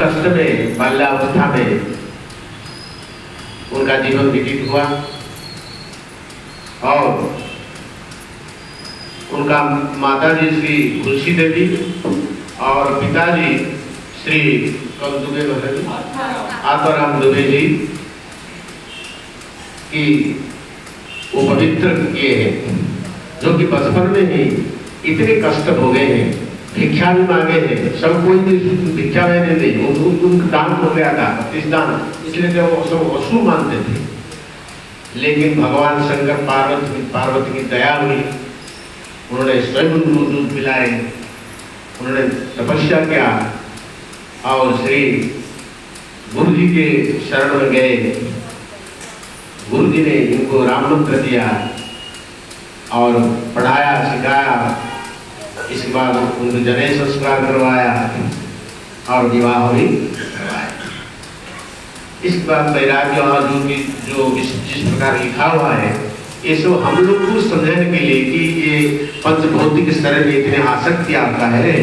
कष्ट में बाल्यावस्था में उनका जीवन व्यतीत हुआ और उनका माताजी श्री तुलसी देवी और पिताजी श्री दुबे आत्माराम दुबे जी की वो पवित्र किए हैं, जो कि बचपन में ही इतने कष्ट हो गए हैं, भिक्षा भी मांगे हैं, सब कोई भी भिक्षा में नहीं, उनका दान हो गया था, इस दान, इसलिए तो वो सब असुर मानते थे। लेकिन भगवान शंकर पार्वती की दया हुई, उन्होंने स्वयं उनको दूध पिलाए, उन्होंने तपस्या किया और श्री गुरु जी के शरण में गए। गुरु जी ने इनको राम मंत्र दिया और पढ़ाया सिखाया। इसके बाद उनको जनेऊ संस्कार करवाया और विवाह भी करवाया। इसके बाद वैराग्य और जो जिस प्रकार लिखा हुआ है, ये सब हम लोग को समझने के लिए कि ये पंचभौतिक शरीर में इतने आसक्ति आता है,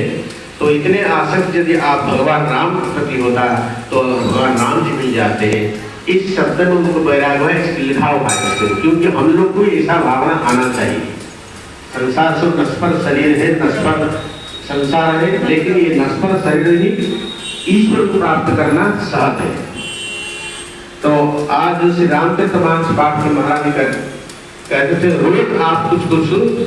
तो इतने आसक्त यदि आप भगवान राम के प्रति होता तो भगवान राम जी मिल जाते हैं। इस शब्द में उनको वैराग्य है लिखा हुआ है, क्योंकि हम लोग को ऐसा भावना आना चाहिए। संसार से नश्वर शरीर है, नश्वर संसार है, लेकिन ये नश्वर शरीर ही ईश्वर को प्राप्त करना सहज है। तो आज श्री रामचरितमानस पाठ में महाराज जी कहते थे, रोज आप कुछ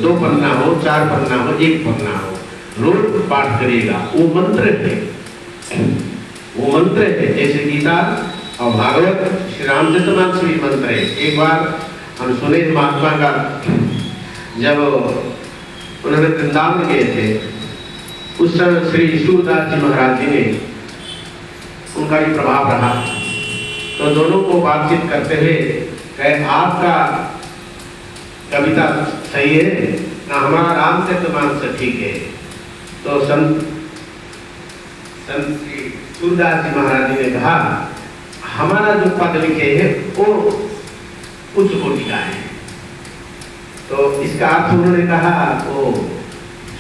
2 पन्ना हो, 4 पन्ना हो, 1 पन्ना हो, रोज पाठ करिएगा। वो मंत्र है, जैसे गीता और भागवत श्री रामचरितमानस भी मंत्र है। एक बार हम सुने महात्मा का, जब उन्होंने वृंदावन गए थे, उस समय श्री सूरदास जी महाराज जी ने उनका भी प्रभाव रहा, तो दोनों को बातचीत करते हुए कहे, आपका कविता सही है ना, हमारा रामचरितमानस ठीक है। तो संत सूरदास जी महाराज जी ने कहा, हमारा जो पद लिखे हैं वो उच्च कोटि का है। तो इसका अर्थ उन्होंने कहा, वो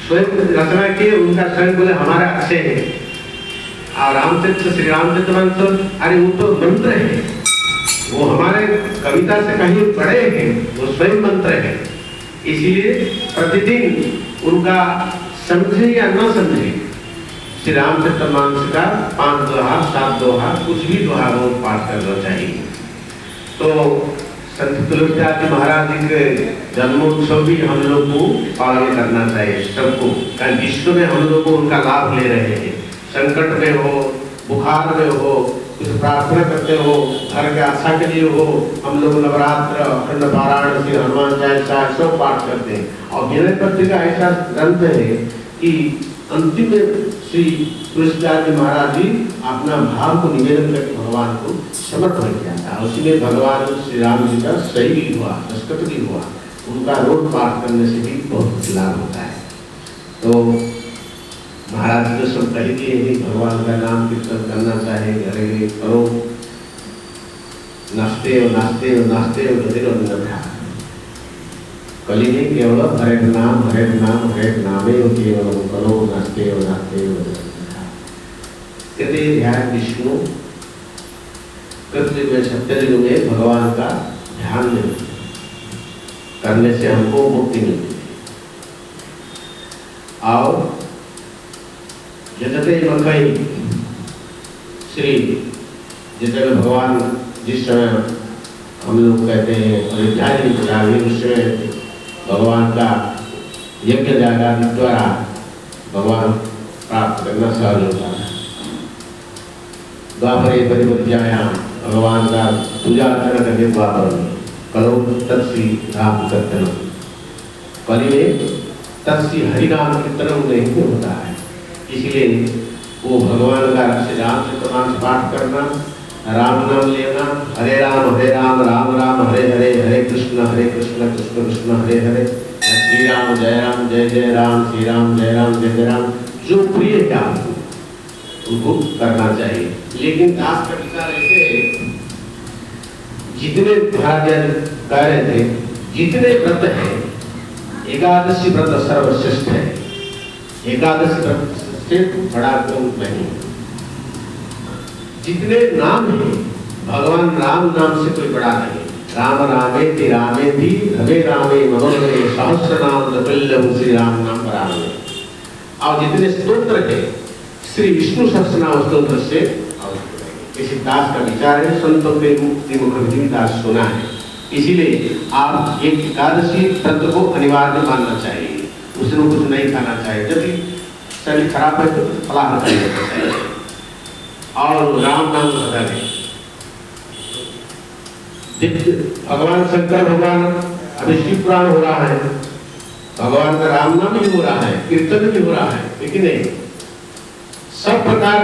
स्वयं रचना किए, उनका स्वयं बोले हमारा अक्षय है, और रामचरित्र श्री रामचरितमानस अरे वो तो मंत्र है, वो हमारे कविता से कहीं बड़े हैं, वो स्वयं मंत्र है। इसीलिए प्रतिदिन उनका समझे या न समझे, श्री रामचरितमानस का 5 दोहा 7 दोहा कुछ भी दोहा रोज पाठ करना चाहिए। तो संत तुलसीदास जी महाराज जी के जन्मोत्सव भी हम लोग को पालन करना चाहिए सबको, कारण विश्व में हम लोग को उनका लाभ ले रहे हैं। संकट में हो, बुखार में हो, कुछ प्रार्थना करते हो, घर के आशा के लिए हो, हम लोग नवरात्र अखंड पारायण से हनुमान चालीसा सब पाठ करते हैं। और विनय पत्रिका ऐसा ग्रंथ है कि अंतिम में श्री तुलसीदास जी महाराज जी अपना भाव को निवेदन करके भगवान को समर्पण किया था। उसी में भगवान श्री राम जी का सही भी हुआ, दस्तखत भी हुआ। उनका रोज पाठ करने से भी बहुत लाभ होता है। तो महाराज तो सब कह दिए हैं, भगवान का नाम कीर्तन करना चाहे, घरे करो, नाचते हो नाचते हो नाचते हो गति कली नहीं केवल हरे नाम नामे हो केवल करो, नाचते हो कहते ध्यान विष्णु कृत्य में सत्य में भगवान का ध्यान करने से हमको मुक्ति मिलती है। और जतते मकई श्री जितने भगवान जिस समय हम लोग कहते हैं अयोध्या जी उस समय भगवान का यज्ञ यागादि द्वारा भगवान प्राप्त करना सहज होता है। द्वापरे परिवर्त्यायाम भगवान का पूजा अर्चना करके द्वापर में करो तत्श्री राम कीर्तन, कली में तत्श्री हरिनाम कीर्तन नहीं होता है। इसलिए वो भगवान का श्री रामचरितमानस पाठ करना, राम नाम लेना, हरे राम राम राम हरे हरे, हरे कृष्ण कृष्ण कृष्ण हरे हरे, श्री राम जय राम, श्री राम जय राम, जो प्रिय है आपको उनको करना चाहिए। लेकिन दास का विचार ऐसे है, जितने महाराज कह रहे थे, जितने व्रत है, एकादशी व्रत सर्वश्रेष्ठ है। एकादशी व्रत से बड़ा कोई नहीं। जितने नाम हैं भगवान राम नाम से कोई बड़ा नहीं। राम रामेति रामेति रमे रामे मनोरमे सहस्र नाम ततुल्यं श्री राम नाम बरामे। और जितने स्तोत्र है श्री विष्णु सहस्रनाम स्तोत्र से इसी दास का विचार है, संतों के मुक्ति मुखर्जी दास सुना है। इसीलिए आप एक एकादशी व्रत को अनिवार्य मानना चाहिए, उसमें कुछ नहीं खाना चाहिए। जब भी शरीर खराब है तो फलाहार कर लेना चाहिए और राम नाम सदा है। भगवान शंकर भगवान अभी शिव पुराण हो रहा है, भगवान का राम नाम भी हो रहा है, कीर्तन भी हो रहा है, लेकिन नहीं सब प्रकार